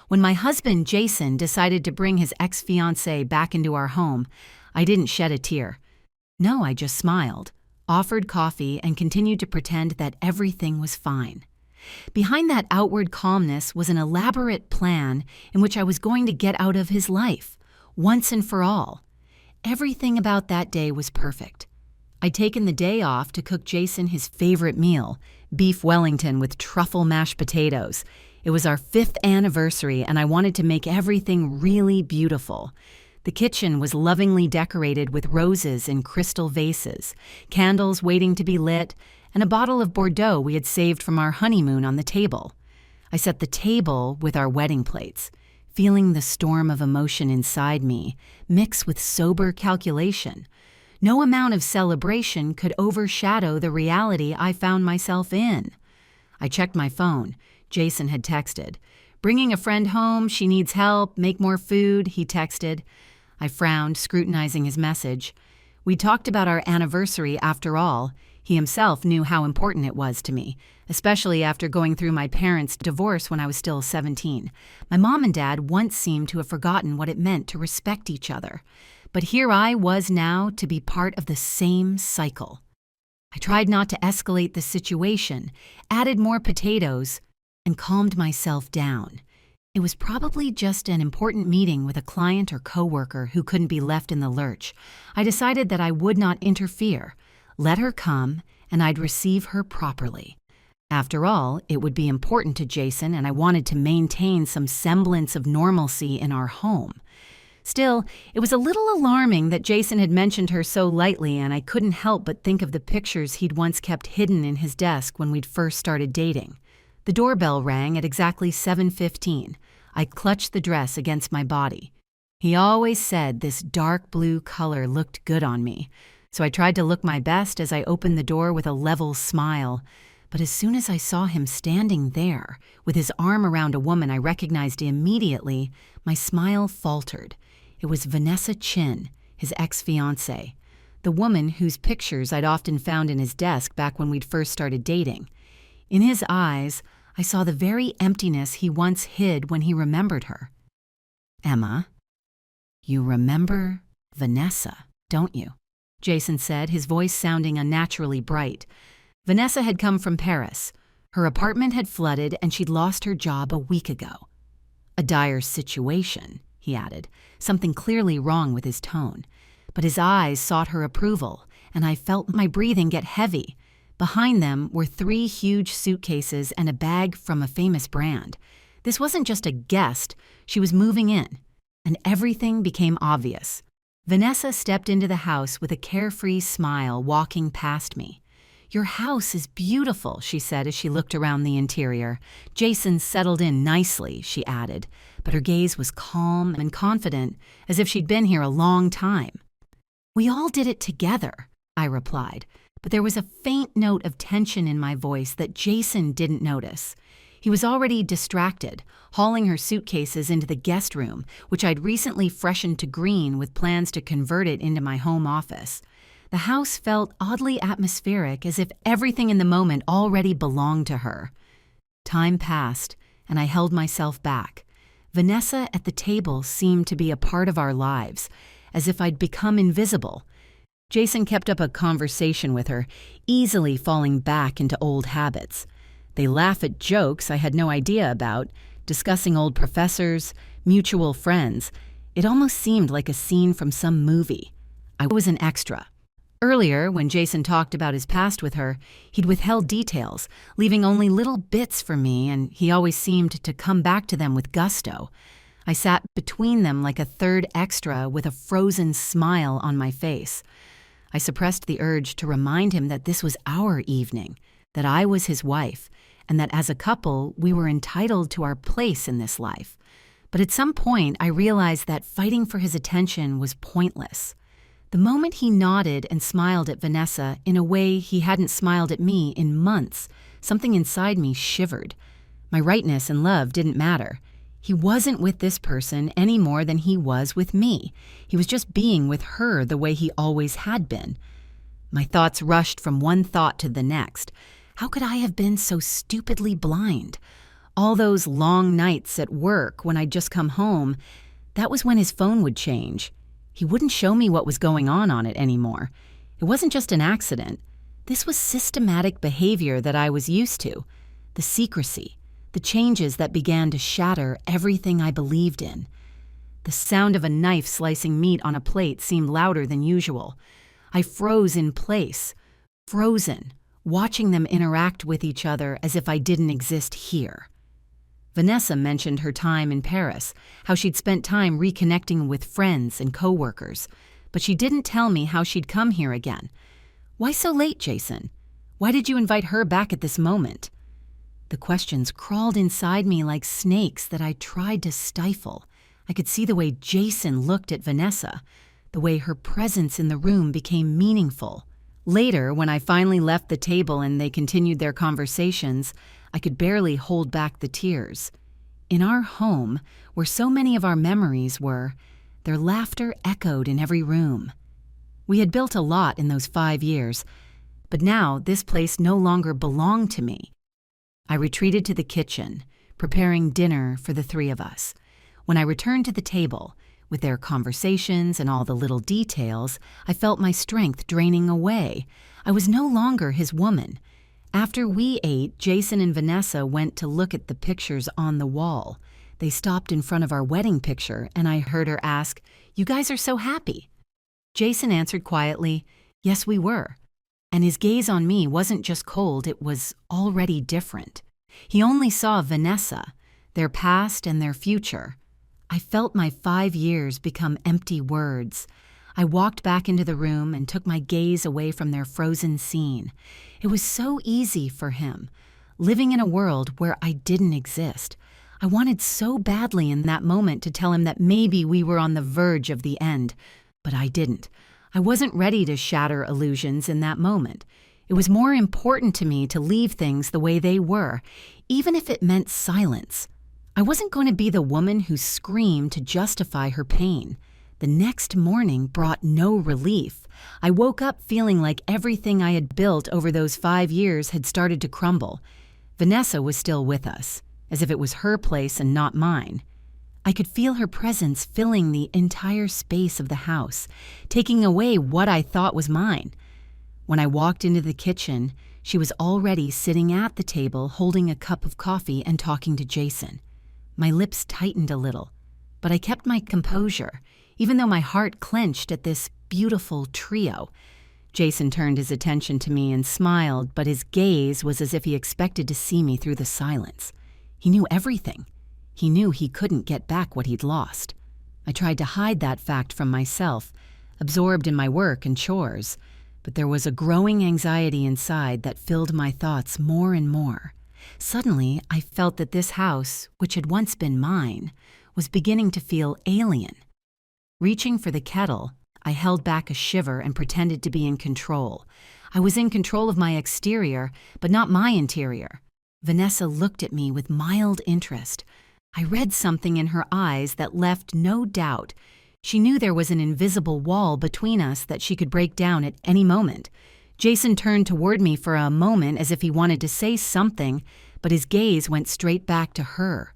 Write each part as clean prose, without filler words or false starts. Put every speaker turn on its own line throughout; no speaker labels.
When my husband, Jason, decided to bring his ex-fiancée back into our home, I didn't shed a tear. No, I just smiled, offered coffee, and continued to pretend that everything was fine. Behind that outward calmness was an elaborate plan in which I was going to get out of his life, once and for all. Everything about that day was perfect. I'd taken the day off to cook Jason his favorite meal, beef Wellington with truffle mashed potatoes. It was our 5th anniversary, and I wanted to make everything really beautiful. The kitchen was lovingly decorated with roses in crystal vases, candles waiting to be lit, and a bottle of Bordeaux we had saved from our honeymoon on the table. I set the table with our wedding plates, feeling the storm of emotion inside me mix with sober calculation. No amount of celebration could overshadow the reality I found myself in. I checked my phone. Jason had texted. "Bringing a friend home, she needs help, make more food," he texted. I frowned, scrutinizing his message. We talked about our anniversary after all. He himself knew how important it was to me, especially after going through my parents' divorce when I was still 17. My mom and dad once seemed to have forgotten what it meant to respect each other. But here I was now to be part of the same cycle. I tried not to escalate the situation, added more potatoes, and calmed myself down. It was probably just an important meeting with a client or coworker who couldn't be left in the lurch. I decided that I would not interfere. Let her come, and I'd receive her properly. After all, it would be important to Jason, and I wanted to maintain some semblance of normalcy in our home. Still, it was a little alarming that Jason had mentioned her so lightly, and I couldn't help but think of the pictures he'd once kept hidden in his desk when we'd first started dating. The doorbell rang at exactly 7:15. I clutched the dress against my body. He always said this dark blue color looked good on me, so I tried to look my best as I opened the door with a level smile. But as soon as I saw him standing there, with his arm around a woman I recognized immediately, my smile faltered. It was Vanessa Chin, his ex-fiancée, the woman whose pictures I'd often found in his desk back when we'd first started dating. In his eyes, I saw the very emptiness he once hid when he remembered her. "Emma, you remember Vanessa, don't you?" Jason said, his voice sounding unnaturally bright. Vanessa had come from Paris. Her apartment had flooded and she'd lost her job a week ago. "A dire situation," he added, something clearly wrong with his tone. But his eyes sought her approval, and I felt my breathing get heavy. Behind them were 3 huge suitcases and a bag from a famous brand. This wasn't just a guest, she was moving in, and everything became obvious. Vanessa stepped into the house with a carefree smile, walking past me. "Your house is beautiful," she said as she looked around the interior. "Jason settled in nicely," she added, but her gaze was calm and confident, as if she'd been here a long time. "We all did it together," I replied, but there was a faint note of tension in my voice that Jason didn't notice. He was already distracted, hauling her suitcases into the guest room, which I'd recently freshened to green with plans to convert it into my home office. The house felt oddly atmospheric, as if everything in the moment already belonged to her. Time passed, and I held myself back. Vanessa at the table seemed to be a part of our lives, as if I'd become invisible. Jason kept up a conversation with her, easily falling back into old habits. They laugh at jokes I had no idea about, discussing old professors, mutual friends. It almost seemed like a scene from some movie. I was an extra. Earlier, when Jason talked about his past with her, he'd withheld details, leaving only little bits for me, and he always seemed to come back to them with gusto. I sat between them like a third extra with a frozen smile on my face. I suppressed the urge to remind him that this was our evening, that I was his wife, and that as a couple, we were entitled to our place in this life. But at some point, I realized that fighting for his attention was pointless. The moment he nodded and smiled at Vanessa in a way he hadn't smiled at me in months, something inside me shivered. My rightness and love didn't matter. He wasn't with this person any more than he was with me. He was just being with her the way he always had been. My thoughts rushed from one thought to the next. How could I have been so stupidly blind? All those long nights at work when I'd just come home, that was when his phone would change. He wouldn't show me what was going on it anymore. It wasn't just an accident. This was systematic behavior that I was used to. The secrecy, the changes that began to shatter everything I believed in. The sound of a knife slicing meat on a plate seemed louder than usual. I froze in place, frozen, watching them interact with each other as if I didn't exist here. Vanessa mentioned her time in Paris, how she'd spent time reconnecting with friends and coworkers, but she didn't tell me how she'd come here again. Why so late, Jason? Why did you invite her back at this moment? The questions crawled inside me like snakes that I tried to stifle. I could see the way Jason looked at Vanessa, the way her presence in the room became meaningful. Later, when I finally left the table and they continued their conversations, I could barely hold back the tears. In our home, where so many of our memories were, their laughter echoed in every room. We had built a lot in those 5 years, but now this place no longer belonged to me. I retreated to the kitchen, preparing dinner for the 3 of us. When I returned to the table, with their conversations and all the little details, I felt my strength draining away. I was no longer his woman. After we ate, Jason and Vanessa went to look at the pictures on the wall. They stopped in front of our wedding picture, and I heard her ask, "You guys are so happy." Jason answered quietly, "Yes, we were." And his gaze on me wasn't just cold, it was already different. He only saw Vanessa, their past and their future. I felt my 5 years become empty words. I walked back into the room and took my gaze away from their frozen scene. It was so easy for him, living in a world where I didn't exist. I wanted so badly in that moment to tell him that maybe we were on the verge of the end, but I didn't. I wasn't ready to shatter illusions in that moment. It was more important to me to leave things the way they were, even if it meant silence. I wasn't going to be the woman who screamed to justify her pain. The next morning brought no relief. I woke up feeling like everything I had built over those 5 years had started to crumble. Vanessa was still with us, as if it was her place and not mine. I could feel her presence filling the entire space of the house, taking away what I thought was mine. When I walked into the kitchen, she was already sitting at the table holding a cup of coffee and talking to Jason. My lips tightened a little, but I kept my composure, even though my heart clenched at this beautiful trio. Jason turned his attention to me and smiled, but his gaze was as if he expected to see me through the silence. He knew everything. He knew he couldn't get back what he'd lost. I tried to hide that fact from myself, absorbed in my work and chores, but there was a growing anxiety inside that filled my thoughts more and more. Suddenly, I felt that this house, which had once been mine, was beginning to feel alien. Reaching for the kettle, I held back a shiver and pretended to be in control. I was in control of my exterior, but not my interior. Vanessa looked at me with mild interest. I read something in her eyes that left no doubt. She knew there was an invisible wall between us that she could break down at any moment. Jason turned toward me for a moment as if he wanted to say something, but his gaze went straight back to her.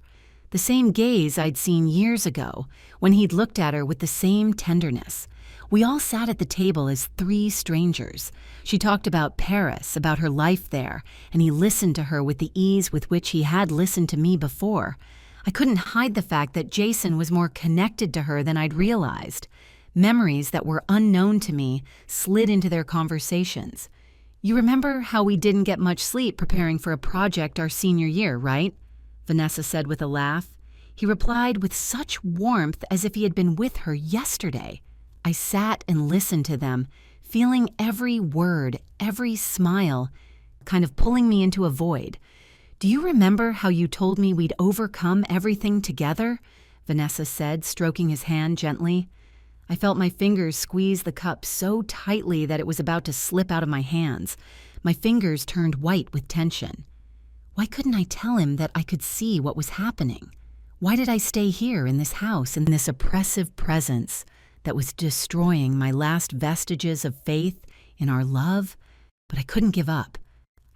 The same gaze I'd seen years ago, when he'd looked at her with the same tenderness. We all sat at the table as 3 strangers. She talked about Paris, about her life there, and he listened to her with the ease with which he had listened to me before. I couldn't hide the fact that Jason was more connected to her than I'd realized. Memories that were unknown to me slid into their conversations. "You remember how we didn't get much sleep preparing for a project our senior year, right?" Vanessa said with a laugh. He replied with such warmth as if he had been with her yesterday. I sat and listened to them, feeling every word, every smile, kind of pulling me into a void. "Do you remember how you told me we'd overcome everything together?" Vanessa said, stroking his hand gently. I felt my fingers squeeze the cup so tightly that it was about to slip out of my hands. My fingers turned white with tension. Why couldn't I tell him that I could see what was happening? Why did I stay here in this house, in this oppressive presence that was destroying my last vestiges of faith in our love? But I couldn't give up.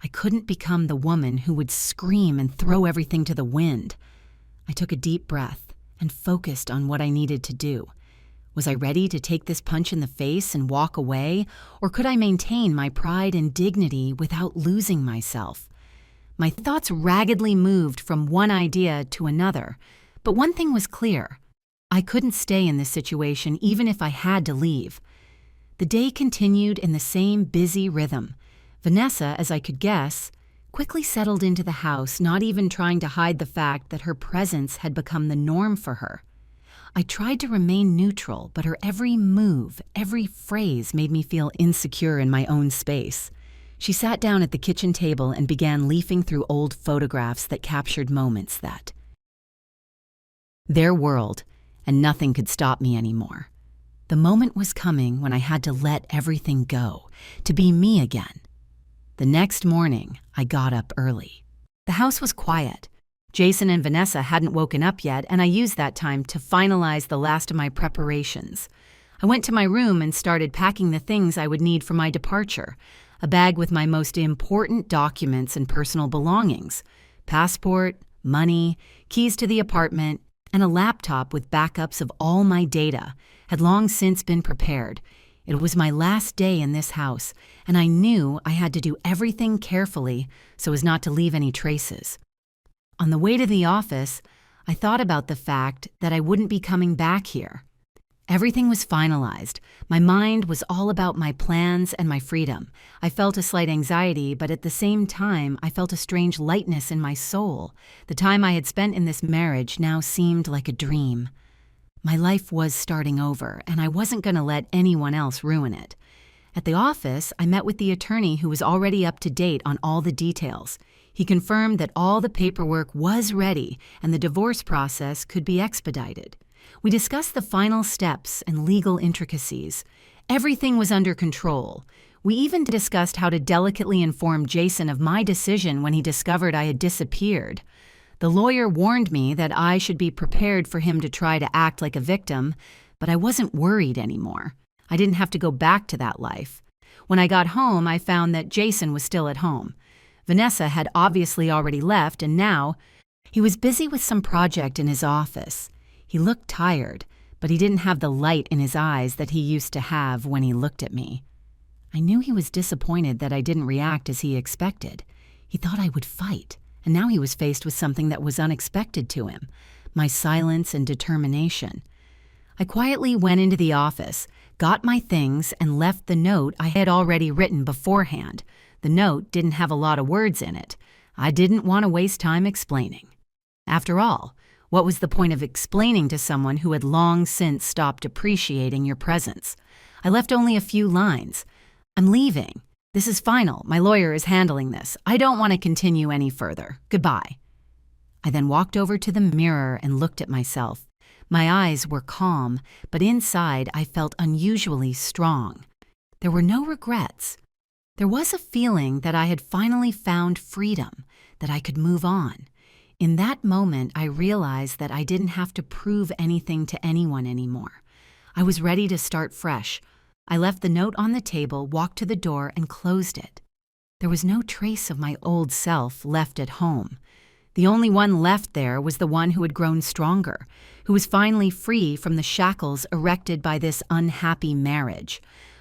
I couldn't become the woman who would scream and throw everything to the wind. I took a deep breath and focused on what I needed to do. Was I ready to take this punch in the face and walk away, or could I maintain my pride and dignity without losing myself? My thoughts raggedly moved from one idea to another, but one thing was clear. I couldn't stay in this situation even if I had to leave. The day continued in the same busy rhythm. Vanessa, as I could guess, quickly settled into the house, not even trying to hide the fact that her presence had become the norm for her. I tried to remain neutral, but her every move, every phrase made me feel insecure in my own space. She sat down at the kitchen table and began leafing through old photographs that captured moments that their world, and nothing could stop me anymore. The moment was coming when I had to let everything go, to be me again. The next morning, I got up early. The house was quiet. Jason and Vanessa hadn't woken up yet, and I used that time to finalize the last of my preparations. I went to my room and started packing the things I would need for my departure. A bag with my most important documents and personal belongings, passport, money, keys to the apartment, and a laptop with backups of all my data had long since been prepared. It was my last day in this house, and I knew I had to do everything carefully so as not to leave any traces. On the way to the office, I thought about the fact that I wouldn't be coming back here. Everything was finalized. My mind was all about my plans and my freedom. I felt a slight anxiety, but at the same time, I felt a strange lightness in my soul. The time I had spent in this marriage now seemed like a dream. My life was starting over, and I wasn't going to let anyone else ruin it. At the office, I met with the attorney who was already up to date on all the details. He confirmed that all the paperwork was ready and the divorce process could be expedited. We discussed the final steps and legal intricacies. Everything was under control. We even discussed how to delicately inform Jason of my decision when he discovered I had disappeared. The lawyer warned me that I should be prepared for him to try to act like a victim, but I wasn't worried anymore. I didn't have to go back to that life. When I got home, I found that Jason was still at home. Vanessa had obviously already left, and now he was busy with some project in his office. He looked tired, but he didn't have the light in his eyes that he used to have when he looked at me. I knew he was disappointed that I didn't react as he expected. He thought I would fight, and now he was faced with something that was unexpected to him, my silence and determination. I quietly went into the office, got my things, and left the note I had already written beforehand. The note didn't have a lot of words in it. I didn't want to waste time explaining. After all, what was the point of explaining to someone who had long since stopped appreciating your presence? I left only a few lines. I'm leaving. This is final. My lawyer is handling this. I don't want to continue any further. Goodbye. I then walked over to the mirror and looked at myself. My eyes were calm, but inside I felt unusually strong. There were no regrets. There was a feeling that I had finally found freedom, that I could move on. In that moment, I realized that I didn't have to prove anything to anyone anymore. I was ready to start fresh. I left the note on the table, walked to the door, and closed it. There was no trace of my old self left at home. The only one left there was the one who had grown stronger, who was finally free from the shackles erected by this unhappy marriage.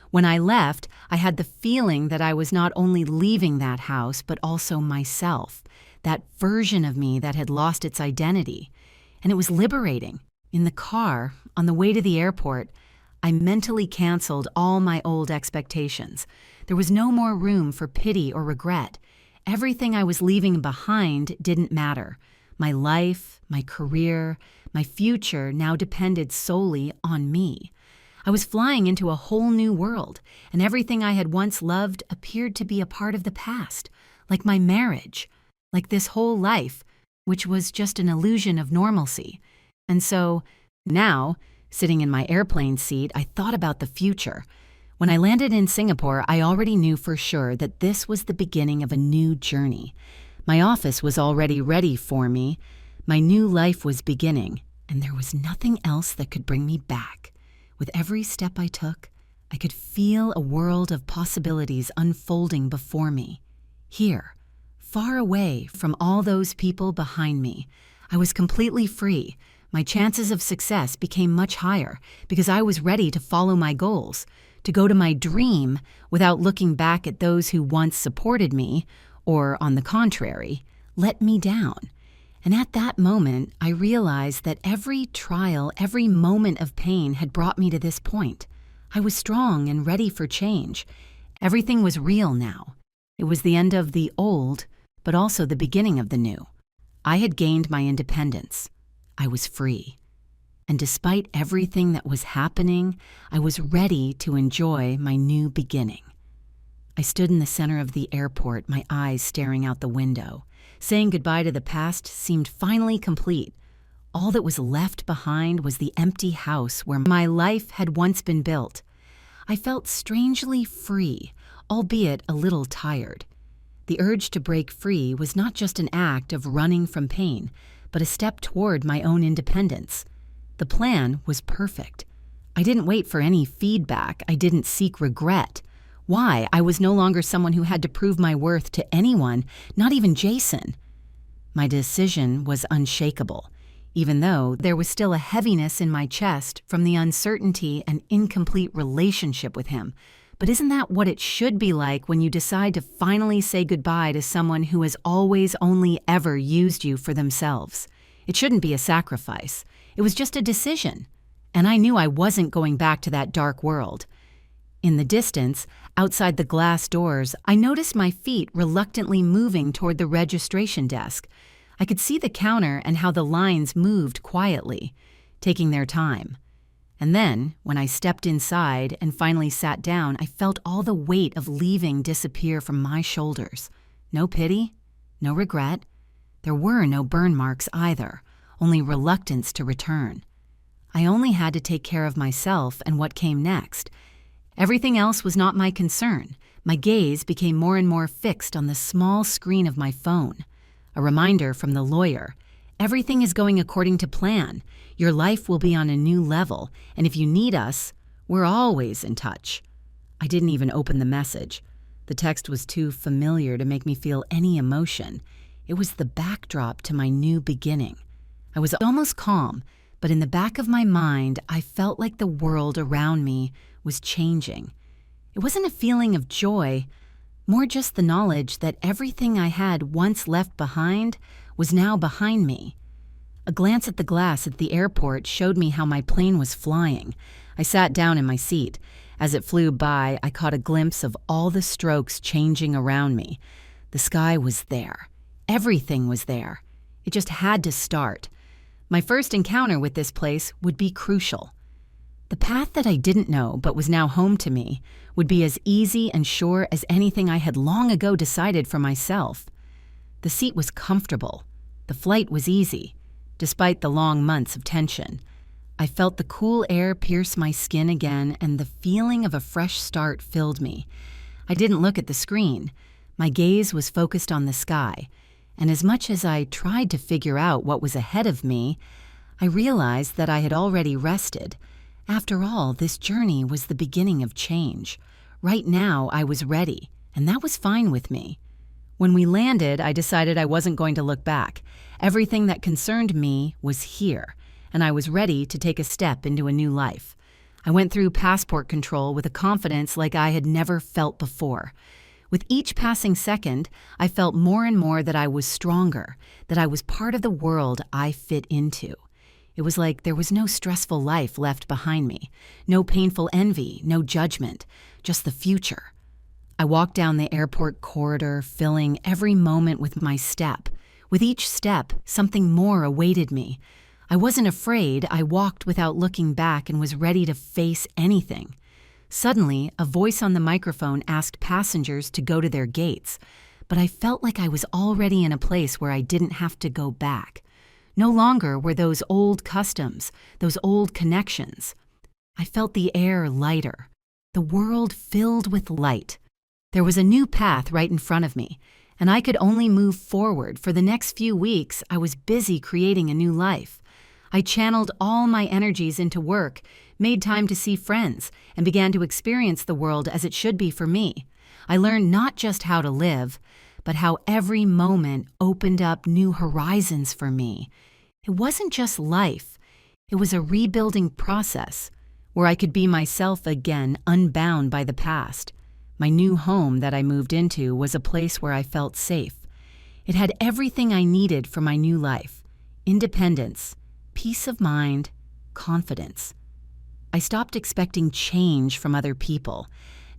When I left, I had the feeling that I was not only leaving that house, but also myself, that version of me that had lost its identity. And it was liberating. In the car, on the way to the airport, I mentally canceled all my old expectations. There was no more room for pity or regret. Everything I was leaving behind didn't matter. My life, my career, my future now depended solely on me. I was flying into a whole new world, and everything I had once loved appeared to be a part of the past, like my marriage, like this whole life, which was just an illusion of normalcy. And so, now, sitting in my airplane seat, I thought about the future. When I landed in Singapore, I already knew for sure that this was the beginning of a new journey. My office was already ready for me. My new life was beginning, and there was nothing else that could bring me back. With every step I took, I could feel a world of possibilities unfolding before me. here, far away from all those people behind me. I was completely free. My chances of success became much higher because I was ready to follow my goals, to go to my dream without looking back at those who once supported me, or, on the contrary, let me down. And at that moment, I realized that every trial, every moment of pain had brought me to this point. I was strong and ready for change. Everything was real now. It was the end of the old, but also the beginning of the new. I had gained my independence. I was free. And despite everything that was happening, I was ready to enjoy my new beginning. I stood in the center of the airport, my eyes staring out the window. Saying goodbye to the past seemed finally complete. All that was left behind was the empty house where my life had once been built. I felt strangely free, albeit a little tired. The urge to break free was not just an act of running from pain, but a step toward my own independence. The plan was perfect. I didn't wait for any feedback. I didn't seek regret. Why? I was no longer someone who had to prove my worth to anyone, not even Jason. My decision was unshakable, even though there was still a heaviness in my chest from the uncertainty and incomplete relationship with him. But isn't that what it should be like when you decide to finally say goodbye to someone who has always only ever used you for themselves? It shouldn't be a sacrifice. It was just a decision. And I knew I wasn't going back to that dark world. In the distance, outside the glass doors, I noticed my feet reluctantly moving toward the registration desk. I could see the counter and how the lines moved quietly, taking their time. And then, when I stepped inside and finally sat down, I felt all the weight of leaving disappear from my shoulders. No pity, no regret. There were no burn marks either, only reluctance to return. I only had to take care of myself and what came next. Everything else was not my concern. My gaze became more and more fixed on the small screen of my phone. A reminder from the lawyer. Everything is going according to plan. Your life will be on a new level, and if you need us, we're always in touch. I didn't even open the message. The text was too familiar to make me feel any emotion. It was the backdrop to my new beginning. I was almost calm, but in the back of my mind, I felt like the world around me was changing. It wasn't a feeling of joy, more just the knowledge that everything I had once left behind was now behind me. A glance at the glass at the airport showed me how my plane was flying. I sat down in my seat. As it flew by, I caught a glimpse of all the strokes changing around me. The sky was there. Everything was there. It just had to start. My first encounter with this place would be crucial. The path that I didn't know but was now home to me would be as easy and sure as anything I had long ago decided for myself. The seat was comfortable. The flight was easy, despite the long months of tension. I felt the cool air pierce my skin again, and the feeling of a fresh start filled me. I didn't look at the screen. My gaze was focused on the sky, and as much as I tried to figure out what was ahead of me, I realized that I had already rested. After all, this journey was the beginning of change. Right now, I was ready, and that was fine with me. When we landed, I decided I wasn't going to look back. Everything that concerned me was here, and I was ready to take a step into a new life. I went through passport control with a confidence like I had never felt before. With each passing second, I felt more and more that I was stronger, that I was part of the world I fit into. It was like there was no stressful life left behind me, no painful envy, no judgment, just the future. I walked down the airport corridor, filling every moment with my step. With each step, something more awaited me. I wasn't afraid. I walked without looking back and was ready to face anything. Suddenly, a voice on the microphone asked passengers to go to their gates, but I felt like I was already in a place where I didn't have to go back. No longer were those old customs, those old connections. I felt the air lighter, the world filled with light. There was a new path right in front of me, and I could only move forward. For the next few weeks, I was busy creating a new life. I channeled all my energies into work, made time to see friends, and began to experience the world as it should be for me. I learned not just how to live, but how every moment opened up new horizons for me. It wasn't just life, it was a rebuilding process where I could be myself again, unbound by the past. My new home that I moved into was a place where I felt safe. It had everything I needed for my new life: independence, peace of mind, confidence. I stopped expecting change from other people.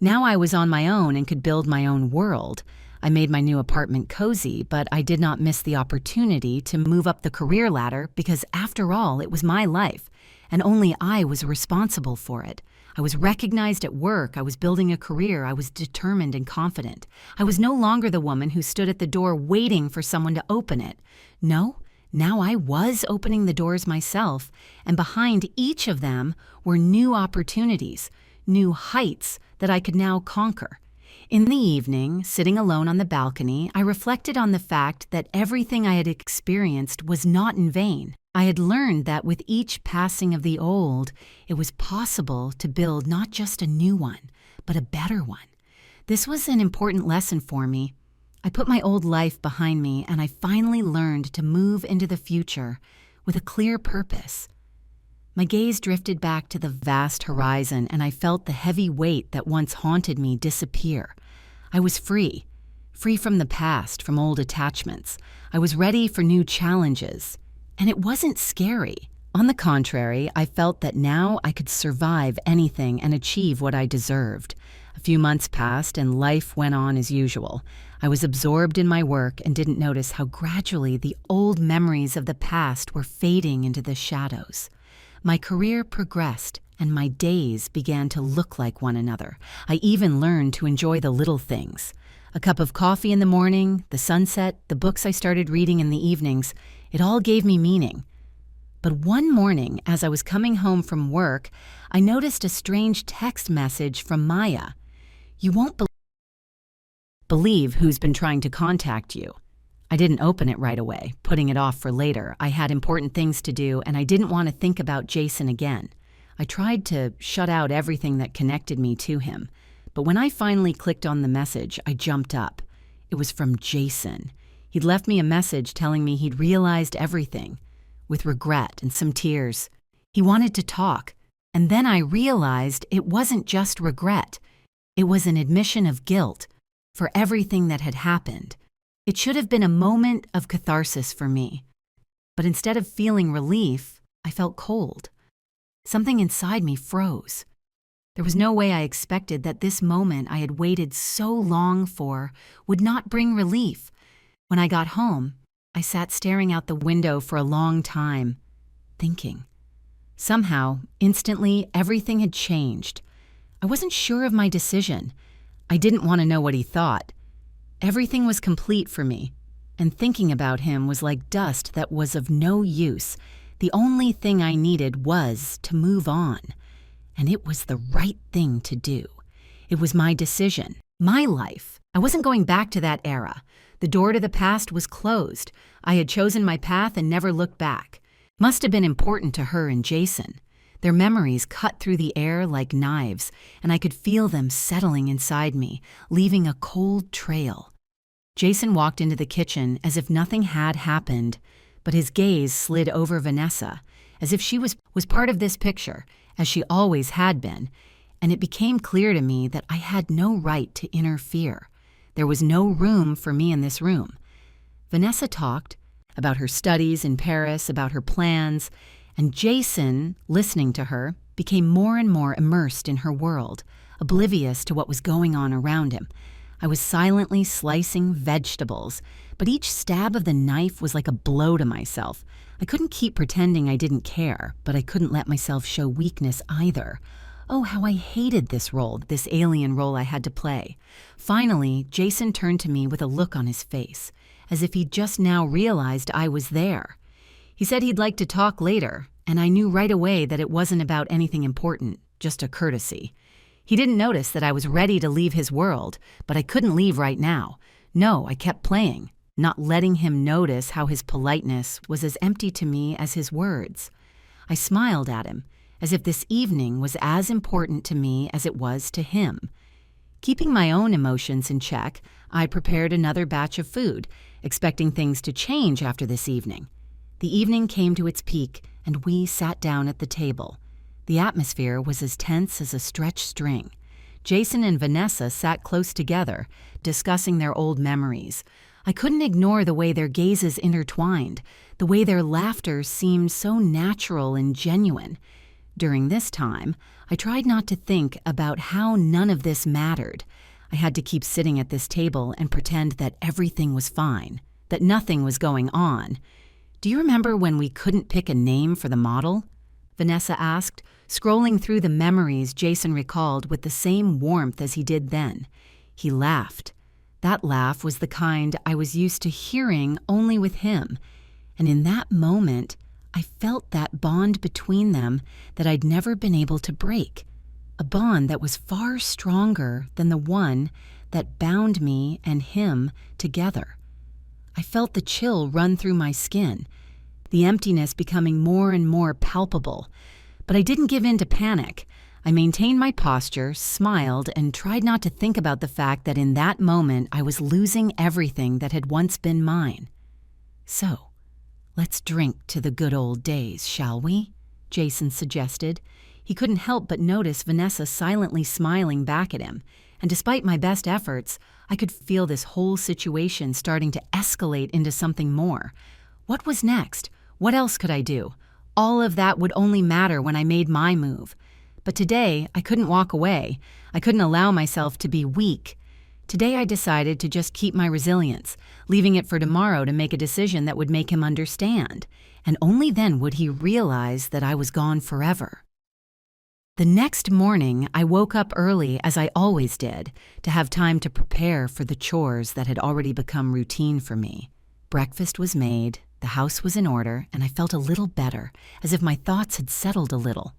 Now I was on my own and could build my own world. I made my new apartment cozy, but I did not miss the opportunity to move up the career ladder because, after all, it was my life, and only I was responsible for it. I was recognized at work, I was building a career, I was determined and confident. I was no longer the woman who stood at the door waiting for someone to open it. No, now I was opening the doors myself, and behind each of them were new opportunities, new heights that I could now conquer. In the evening, sitting alone on the balcony, I reflected on the fact that everything I had experienced was not in vain. I had learned that with each passing of the old, it was possible to build not just a new one, but a better one. This was an important lesson for me. I put my old life behind me, and I finally learned to move into the future with a clear purpose. My gaze drifted back to the vast horizon, and I felt the heavy weight that once haunted me disappear. I was free from the past, from old attachments. I was ready for new challenges, and it wasn't scary. On the contrary, I felt that now I could survive anything and achieve what I deserved. A few months passed, and life went on as usual. I was absorbed in my work and didn't notice how gradually the old memories of the past were fading into the shadows. My career progressed, and my days began to look like one another. I even learned to enjoy the little things. A cup of coffee in the morning, the sunset, the books I started reading in the evenings, it all gave me meaning. But one morning, as I was coming home from work, I noticed a strange text message from Maya. "You won't believe who's been trying to contact you." I didn't open it right away, putting it off for later. I had important things to do, and I didn't want to think about Jason again. I tried to shut out everything that connected me to him. But when I finally clicked on the message, I jumped up. It was from Jason. He'd left me a message telling me he'd realized everything, with regret and some tears. He wanted to talk, and then I realized it wasn't just regret. It was an admission of guilt for everything that had happened. It should have been a moment of catharsis for me. But instead of feeling relief, I felt cold. Something inside me froze. There was no way I expected that this moment I had waited so long for would not bring relief. When I got home, I sat staring out the window for a long time, thinking. Somehow, instantly, everything had changed. I wasn't sure of my decision. I didn't want to know what he thought. Everything was complete for me, and thinking about him was like dust that was of no use. The only thing I needed was to move on, and it was the right thing to do. It was my decision, my life. I wasn't going back to that era. The door to the past was closed. I had chosen my path and never looked back. Must have been important to her and Jason. Their memories cut through the air like knives, and I could feel them settling inside me, leaving a cold trail. Jason walked into the kitchen as if nothing had happened, but his gaze slid over Vanessa, as if she was part of this picture, as she always had been, and it became clear to me that I had no right to interfere. There was no room for me in this room. Vanessa talked about her studies in Paris, about her plans, and Jason, listening to her, became more and more immersed in her world, oblivious to what was going on around him. I was silently slicing vegetables, but each stab of the knife was like a blow to myself. I couldn't keep pretending I didn't care, but I couldn't let myself show weakness either. Oh, how I hated this role, this alien role I had to play. Finally, Jason turned to me with a look on his face, as if he'd just now realized I was there. He said he'd like to talk later, and I knew right away that it wasn't about anything important, just a courtesy. He didn't notice that I was ready to leave his world, but I couldn't leave right now. No, I kept playing, not letting him notice how his politeness was as empty to me as his words. I smiled at him, as if this evening was as important to me as it was to him. Keeping my own emotions in check, I prepared another batch of food, expecting things to change after this evening. The evening came to its peak, and we sat down at the table. The atmosphere was as tense as a stretched string. Jason and Vanessa sat close together, discussing their old memories. I couldn't ignore the way their gazes intertwined, the way their laughter seemed so natural and genuine. During this time, I tried not to think about how none of this mattered. I had to keep sitting at this table and pretend that everything was fine, that nothing was going on. "Do you remember when we couldn't pick a name for the model?" Vanessa asked, scrolling through the memories Jason recalled with the same warmth as he did then. He laughed. That laugh was the kind I was used to hearing only with him, and in that moment, I felt that bond between them that I'd never been able to break, a bond that was far stronger than the one that bound me and him together. I felt the chill run through my skin, the emptiness becoming more and more palpable. But I didn't give in to panic. I maintained my posture, smiled, and tried not to think about the fact that in that moment I was losing everything that had once been mine. "So, let's drink to the good old days, shall we?" Jason suggested. He couldn't help but notice Vanessa silently smiling back at him, and despite my best efforts, I could feel this whole situation starting to escalate into something more. What was next? What else could I do? All of that would only matter when I made my move. But today, I couldn't walk away. I couldn't allow myself to be weak. Today, I decided to just keep my resilience, leaving it for tomorrow to make a decision that would make him understand. And only then would he realize that I was gone forever. The next morning, I woke up early, as I always did, to have time to prepare for the chores that had already become routine for me. Breakfast was made, the house was in order, and I felt a little better, as if my thoughts had settled a little.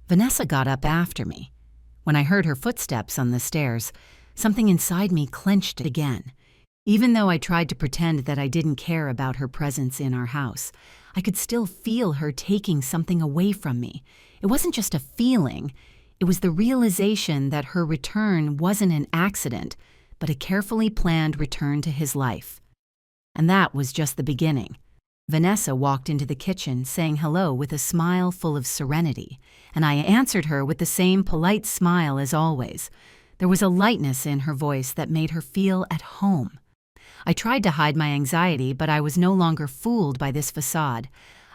Vanessa got up after me. When I heard her footsteps on the stairs, something inside me clenched again. Even though I tried to pretend that I didn't care about her presence in our house, I could still feel her taking something away from me. It wasn't just a feeling, it was the realization that her return wasn't an accident, but a carefully planned return to his life. And that was just the beginning. Vanessa walked into the kitchen saying hello with a smile full of serenity, and I answered her with the same polite smile as always. There was a lightness in her voice that made her feel at home. I tried to hide my anxiety, but I was no longer fooled by this facade.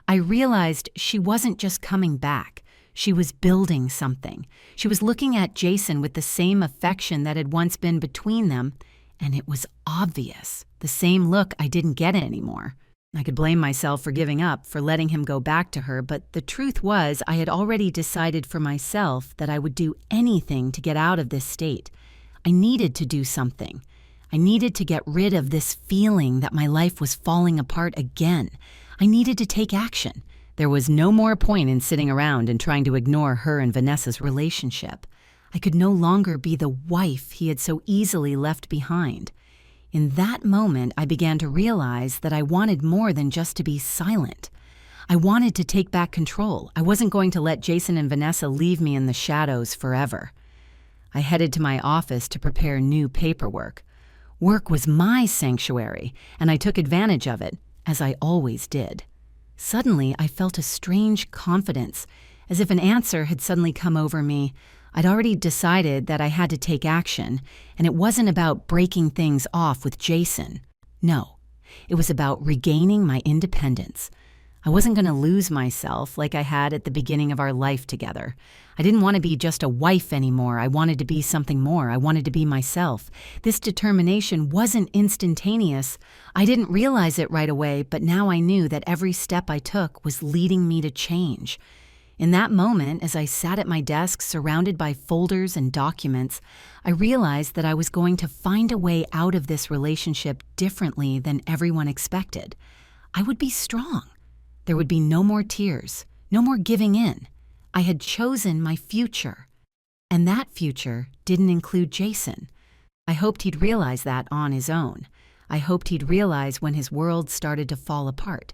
I realized she wasn't just coming back. She was building something. She was looking at Jason with the same affection that had once been between them, and it was obvious. The same look I didn't get anymore. I could blame myself for giving up, for letting him go back to her, but the truth was I had already decided for myself that I would do anything to get out of this state. I needed to do something. I needed to get rid of this feeling that my life was falling apart again. I needed to take action. There was no more point in sitting around and trying to ignore her and Vanessa's relationship. I could no longer be the wife he had so easily left behind. In that moment, I began to realize that I wanted more than just to be silent. I wanted to take back control. I wasn't going to let Jason and Vanessa leave me in the shadows forever. I headed to my office to prepare new paperwork. Work was my sanctuary, and I took advantage of it, as I always did. Suddenly, I felt a strange confidence, as if an answer had suddenly come over me. I'd already decided that I had to take action, and it wasn't about breaking things off with Jason. No, it was about regaining my independence. I wasn't going to lose myself like I had at the beginning of our life together. I didn't want to be just a wife anymore. I wanted to be something more. I wanted to be myself. This determination wasn't instantaneous. I didn't realize it right away, but now I knew that every step I took was leading me to change. In that moment, as I sat at my desk surrounded by folders and documents, I realized that I was going to find a way out of this relationship differently than everyone expected. I would be strong. There would be no more tears, no more giving in. I had chosen my future. And that future didn't include Jason. I hoped he'd realize that on his own. I hoped he'd realize when his world started to fall apart.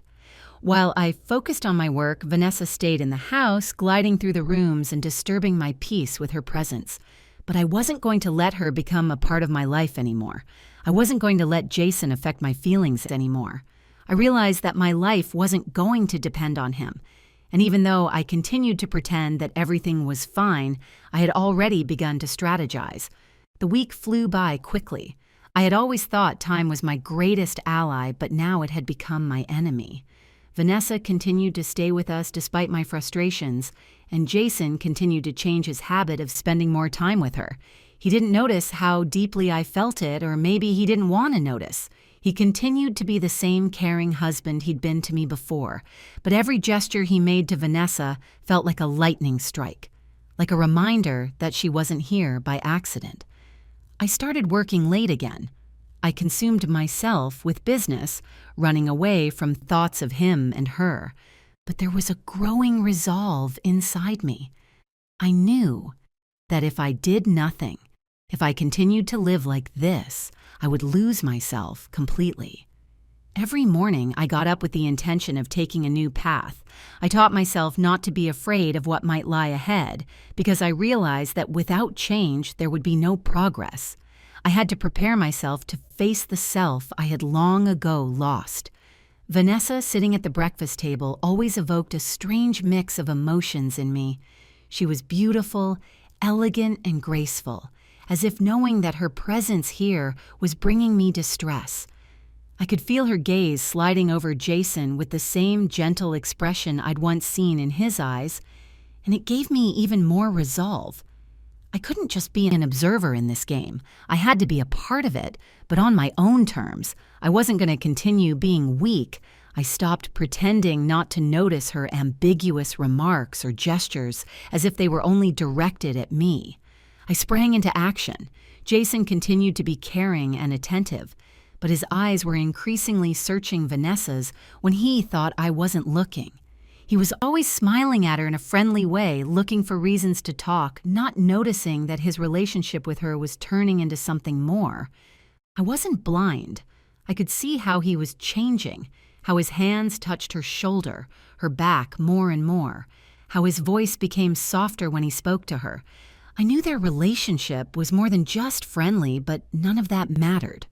While I focused on my work, Vanessa stayed in the house, gliding through the rooms and disturbing my peace with her presence. but I wasn't going to let her become a part of my life anymore. I wasn't going to let Jason affect my feelings anymore. I realized that my life wasn't going to depend on him. And even though I continued to pretend that everything was fine, I had already begun to strategize. The week flew by quickly. I had always thought time was my greatest ally, but now it had become my enemy. Vanessa continued to stay with us despite my frustrations, and Jason continued to change his habit of spending more time with her. He didn't notice how deeply I felt it, or maybe he didn't want to notice. He continued to be the same caring husband he'd been to me before, but every gesture he made to Vanessa felt like a lightning strike, like a reminder that she wasn't here by accident. I started working late again. I consumed myself with business, running away from thoughts of him and her, but there was a growing resolve inside me. I knew that if I did nothing, if I continued to live like this, I would lose myself completely. Every morning, I got up with the intention of taking a new path. I taught myself not to be afraid of what might lie ahead, because I realized that without change, there would be no progress. I had to prepare myself to face the self I had long ago lost. Vanessa, sitting at the breakfast table, always evoked a strange mix of emotions in me. She was beautiful, elegant, and graceful, as if knowing that her presence here was bringing me distress. I could feel her gaze sliding over Jason with the same gentle expression I'd once seen in his eyes, and it gave me even more resolve. I couldn't just be an observer in this game. I had to be a part of it, but on my own terms. I wasn't going to continue being weak. I stopped pretending not to notice her ambiguous remarks or gestures as if they were only directed at me. I sprang into action. Jason continued to be caring and attentive, but his eyes were increasingly searching Vanessa's when he thought I wasn't looking. He was always smiling at her in a friendly way, looking for reasons to talk, not noticing that his relationship with her was turning into something more. I wasn't blind. I could see how he was changing, how his hands touched her shoulder, her back more and more, how his voice became softer when he spoke to her. I knew their relationship was more than just friendly, but none of that mattered.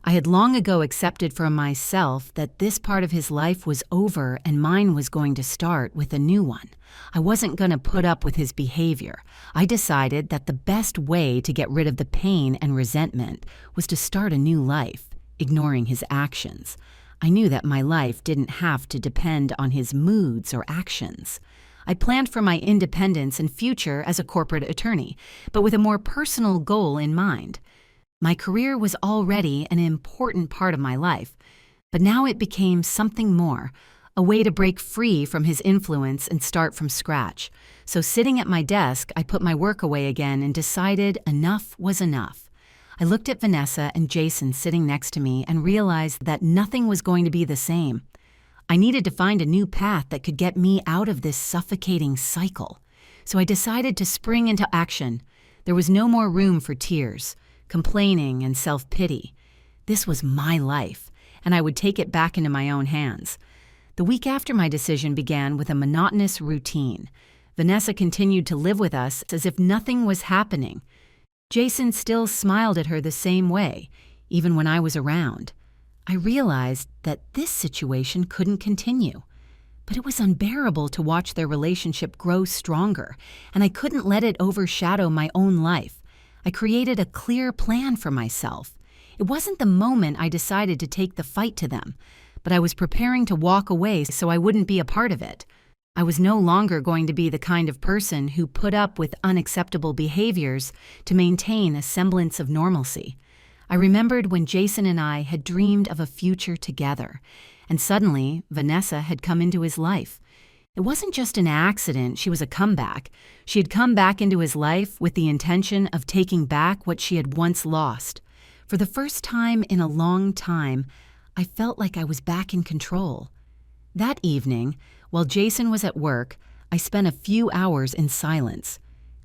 I had long ago accepted for myself that this part of his life was over and mine was going to start with a new one. I wasn't going to put up with his behavior. I decided that the best way to get rid of the pain and resentment was to start a new life, ignoring his actions. I knew that my life didn't have to depend on his moods or actions. I planned for my independence and future as a corporate attorney, but with a more personal goal in mind. My career was already an important part of my life, but now it became something more, a way to break free from his influence and start from scratch. So sitting at my desk, I put my work away again and decided enough was enough. I looked at Vanessa and Jason sitting next to me and realized that nothing was going to be the same. I needed to find a new path that could get me out of this suffocating cycle. So I decided to spring into action. There was no more room for tears, complaining, and self-pity. This was my life, and I would take it back into my own hands. The week after my decision began with a monotonous routine. Vanessa continued to live with us as if nothing was happening. Jason still smiled at her the same way, even when I was around. I realized that this situation couldn't continue, but it was unbearable to watch their relationship grow stronger, and I couldn't let it overshadow my own life. I created a clear plan for myself. It wasn't the moment I decided to take the fight to them, but I was preparing to walk away so I wouldn't be a part of it. I was no longer going to be the kind of person who put up with unacceptable behaviors to maintain a semblance of normalcy. I remembered when Jason and I had dreamed of a future together, and suddenly Vanessa had come into his life. It wasn't just an accident, she was a comeback. She had come back into his life with the intention of taking back what she had once lost. For the first time in a long time, I felt like I was back in control. That evening, while Jason was at work, I spent a few hours in silence,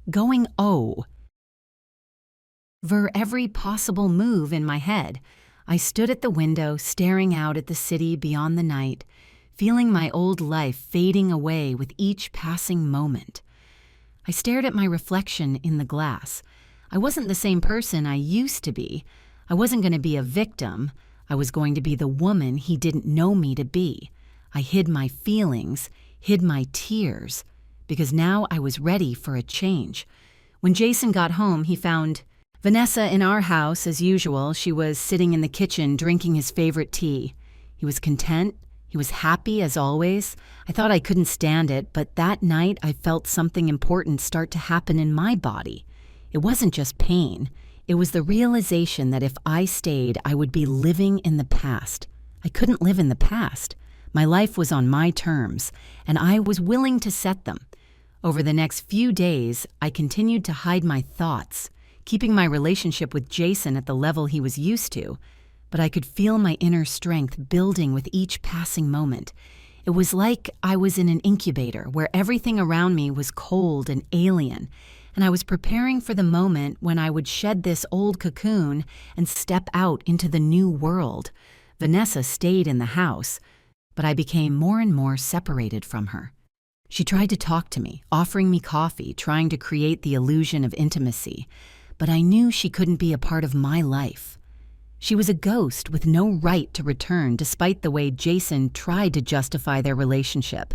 going over every possible move in my head. I stood at the window, staring out at the city beyond the night, feeling my old life fading away with each passing moment. I stared at my reflection in the glass. I wasn't the same person I used to be. I wasn't going to be a victim. I was going to be the woman he didn't know me to be. I hid my feelings, hid my tears, because now I was ready for a change. When Jason got home, he found Vanessa in our house as usual. She was sitting in the kitchen drinking his favorite tea. He was content. He was happy as always. I thought I couldn't stand it, but that night I felt something important start to happen in my body. It wasn't just pain. It was the realization that if I stayed, I would be living in the past. I couldn't live in the past. My life was on my terms, and I was willing to set them. Over the next few days, I continued to hide my thoughts, keeping my relationship with Jason at the level he was used to, but I could feel my inner strength building with each passing moment. It was like I was in an incubator where everything around me was cold and alien, and I was preparing for the moment when I would shed this old cocoon and step out into the new world. Vanessa stayed in the house, but I became more and more separated from her. She tried to talk to me, offering me coffee, trying to create the illusion of intimacy, but I knew she couldn't be a part of my life. She was a ghost with no right to return despite the way Jason tried to justify their relationship.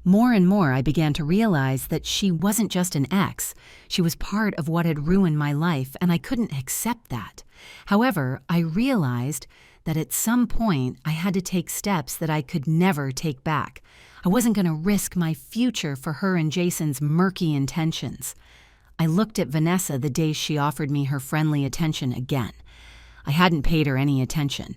More and more, I began to realize that she wasn't just an ex. She was part of what had ruined my life, and I couldn't accept that. However, I realized that at some point I had to take steps that I could never take back. I wasn't going to risk my future for her and Jason's murky intentions. I looked at Vanessa the day she offered me her friendly attention again. I hadn't paid her any attention.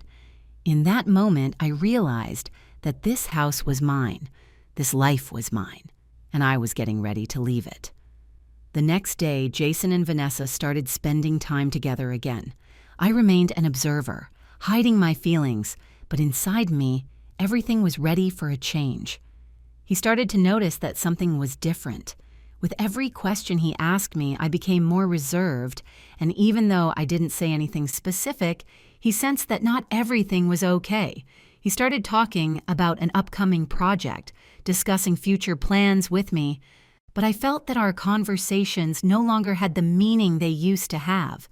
In that moment, I realized that this house was mine, this life was mine, and I was getting ready to leave it. The next day, Jason and Vanessa started spending time together again. I remained an observer, hiding my feelings, but inside me, everything was ready for a change. He started to notice that something was different. With every question he asked me, I became more reserved, and even though I didn't say anything specific, he sensed that not everything was okay. He started talking about an upcoming project, discussing future plans with me, but I felt that our conversations no longer had the meaning they used to have.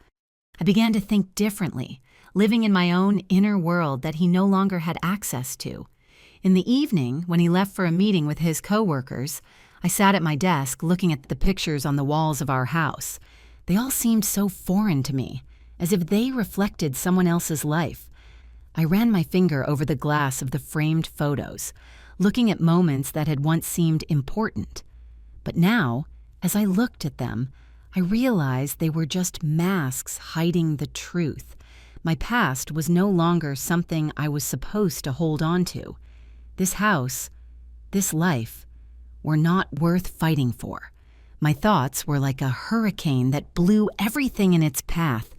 I began to think differently, living in my own inner world that he no longer had access to. In the evening, when he left for a meeting with his coworkers, I sat at my desk looking at the pictures on the walls of our house. They all seemed so foreign to me, as if they reflected someone else's life. I ran my finger over the glass of the framed photos, looking at moments that had once seemed important. But now, as I looked at them, I realized they were just masks hiding the truth. My past was no longer something I was supposed to hold on to. This house, this life, were not worth fighting for. My thoughts were like a hurricane that blew everything in its path.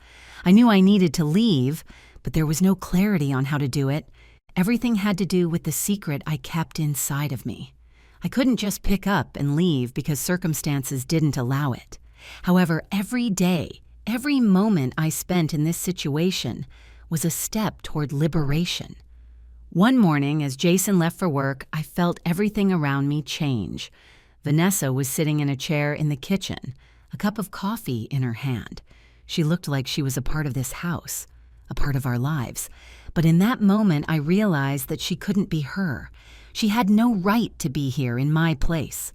I knew I needed to leave, but there was no clarity on how to do it. Everything had to do with the secret I kept inside of me. I couldn't just pick up and leave because circumstances didn't allow it. However, every day, every moment I spent in this situation was a step toward liberation. One morning, as Jason left for work, I felt everything around me change. Vanessa was sitting in a chair in the kitchen, a cup of coffee in her hand. She looked like she was a part of this house, a part of our lives. But in that moment, I realized that she couldn't be her. She had no right to be here in my place.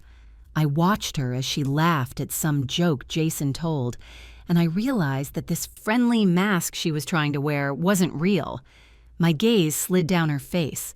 I watched her as she laughed at some joke Jason told, and I realized that this friendly mask she was trying to wear wasn't real. My gaze slid down her face.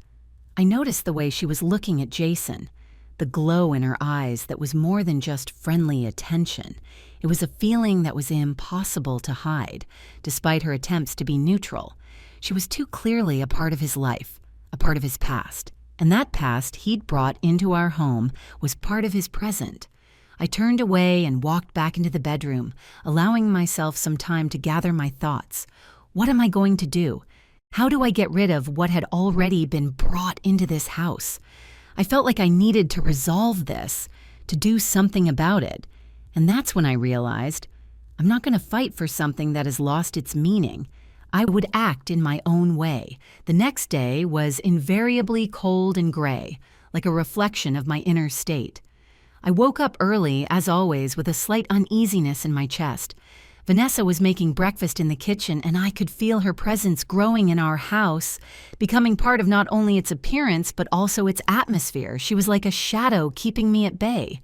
I noticed the way she was looking at Jason, the glow in her eyes that was more than just friendly attention. It was a feeling that was impossible to hide, despite her attempts to be neutral. She was too clearly a part of his life, a part of his past. And that past he'd brought into our home was part of his present. I turned away and walked back into the bedroom, allowing myself some time to gather my thoughts. What am I going to do? How do I get rid of what had already been brought into this house? I felt like I needed to resolve this, to do something about it. And that's when I realized I'm not going to fight for something that has lost its meaning. I would act in my own way. The next day was invariably cold and gray, like a reflection of my inner state. I woke up early, as always, with a slight uneasiness in my chest. Vanessa was making breakfast in the kitchen, and I could feel her presence growing in our house, becoming part of not only its appearance but also its atmosphere. She was like a shadow keeping me at bay.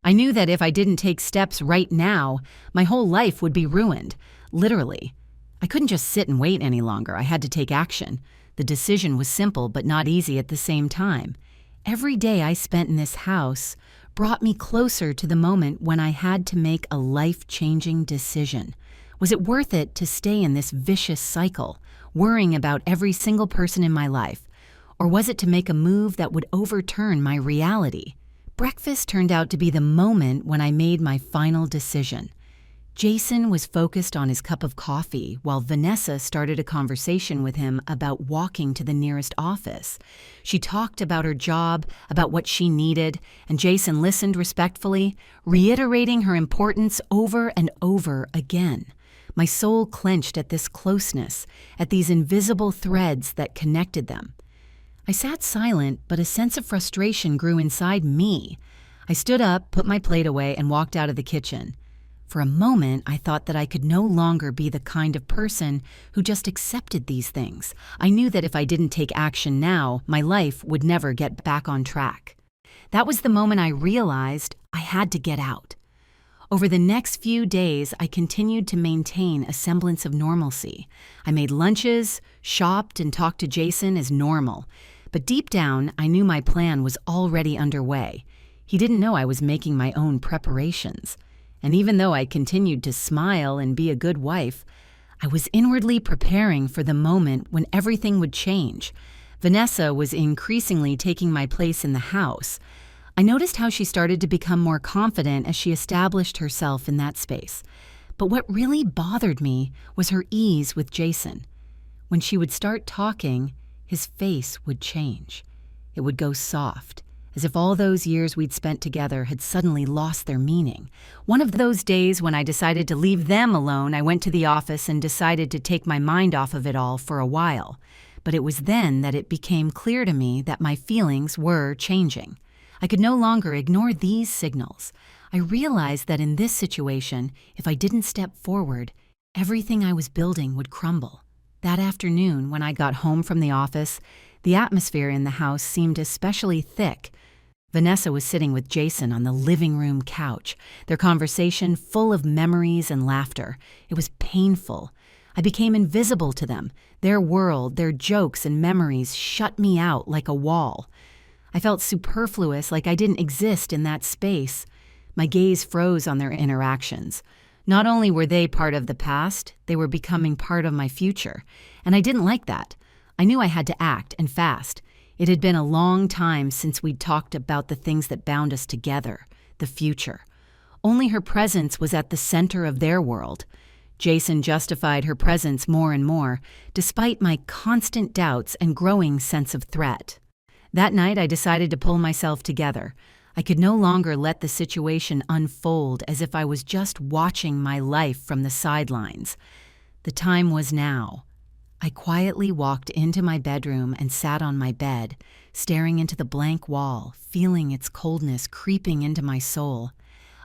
I knew that if I didn't take steps right now, my whole life would be ruined, literally. I couldn't just sit and wait any longer. I had to take action. The decision was simple but not easy at the same time. Every day I spent in this house brought me closer to the moment when I had to make a life-changing decision. Was it worth it to stay in this vicious cycle, worrying about every single person in my life? Or was it to make a move that would overturn my reality? Breakfast turned out to be the moment when I made my final decision. Jason was focused on his cup of coffee while Vanessa started a conversation with him about walking to the nearest office. She talked about her job, about what she needed, and Jason listened respectfully, reiterating her importance over and over again. My soul clenched at this closeness, at these invisible threads that connected them. I sat silent, but a sense of frustration grew inside me. I stood up, put my plate away, and walked out of the kitchen. For a moment, I thought that I could no longer be the kind of person who just accepted these things. I knew that if I didn't take action now, my life would never get back on track. That was the moment I realized I had to get out. Over the next few days, I continued to maintain a semblance of normalcy. I made lunches, shopped, and talked to Jason as normal. But deep down, I knew my plan was already underway. He didn't know I was making my own preparations. And even though I continued to smile and be a good wife, I was inwardly preparing for the moment when everything would change. Vanessa was increasingly taking my place in the house. I noticed how she started to become more confident as she established herself in that space. But what really bothered me was her ease with Jason. When she would start talking, his face would change. It would go soft, as if all those years we'd spent together had suddenly lost their meaning. One of those days when I decided to leave them alone, I went to the office and decided to take my mind off of it all for a while. But it was then that it became clear to me that my feelings were changing. I could no longer ignore these signals. I realized that in this situation, if I didn't step forward, everything I was building would crumble. That afternoon, when I got home from the office, the atmosphere in the house seemed especially thick. Vanessa was sitting with Jason on the living room couch, their conversation full of memories and laughter. It was painful. I became invisible to them. Their world, their jokes and memories shut me out like a wall. I felt superfluous, like I didn't exist in that space. My gaze froze on their interactions. Not only were they part of the past, they were becoming part of my future. And I didn't like that. I knew I had to act, and fast. It had been a long time since we'd talked about the things that bound us together, the future. Only her presence was at the center of their world. Jason justified her presence more and more, despite my constant doubts and growing sense of threat. That night, I decided to pull myself together. I could no longer let the situation unfold as if I was just watching my life from the sidelines. The time was now. I quietly walked into my bedroom and sat on my bed, staring into the blank wall, feeling its coldness creeping into my soul.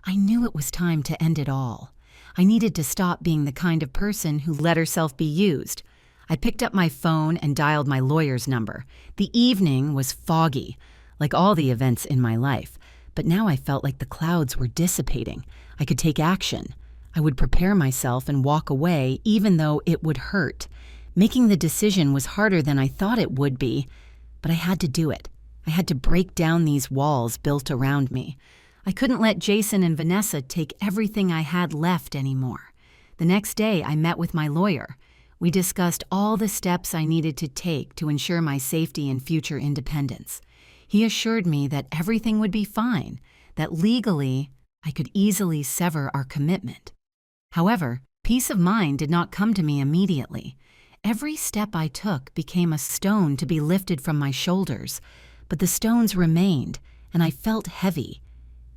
I knew it was time to end it all. I needed to stop being the kind of person who let herself be used. I picked up my phone and dialed my lawyer's number. The evening was foggy, like all the events in my life, but now I felt like the clouds were dissipating. I could take action. I would prepare myself and walk away, even though it would hurt. Making the decision was harder than I thought it would be, but I had to do it. I had to break down these walls built around me. I couldn't let Jason and Vanessa take everything I had left anymore. The next day, I met with my lawyer. We discussed all the steps I needed to take to ensure my safety and future independence. He assured me that everything would be fine, that legally, I could easily sever our commitment. However, peace of mind did not come to me immediately. Every step I took became a stone to be lifted from my shoulders, but the stones remained, and I felt heavy.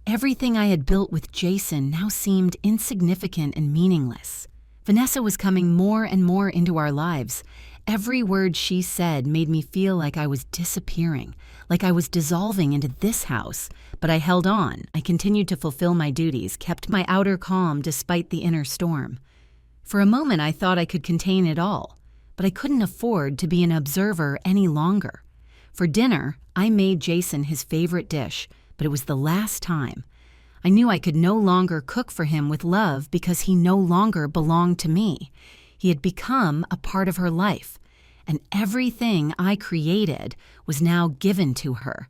Everything I had built with Jason now seemed insignificant and meaningless. Vanessa was coming more and more into our lives. Every word she said made me feel like I was disappearing, like I was dissolving into this house. But I held on. I continued to fulfill my duties, kept my outer calm despite the inner storm. For a moment, I thought I could contain it all, but I couldn't afford to be an observer any longer. For dinner, I made Jason his favorite dish, but it was the last time. I knew I could no longer cook for him with love because he no longer belonged to me. He had become a part of her life, and everything I created was now given to her.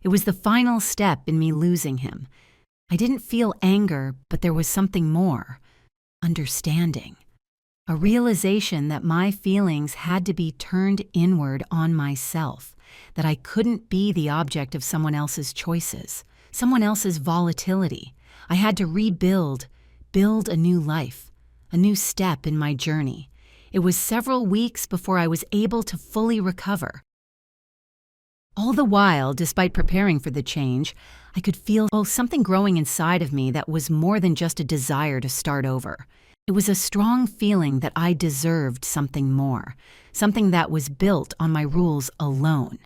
It was the final step in me losing him. I didn't feel anger, but there was something more. Understanding. A realization that my feelings had to be turned inward on myself, that I couldn't be the object of someone else's choices, someone else's volatility. I had to build a new life, a new step in my journey. It was several weeks before I was able to fully recover. All the while, despite preparing for the change, I could feel something growing inside of me that was more than just a desire to start over. It was a strong feeling that I deserved something more, something that was built on my rules alone.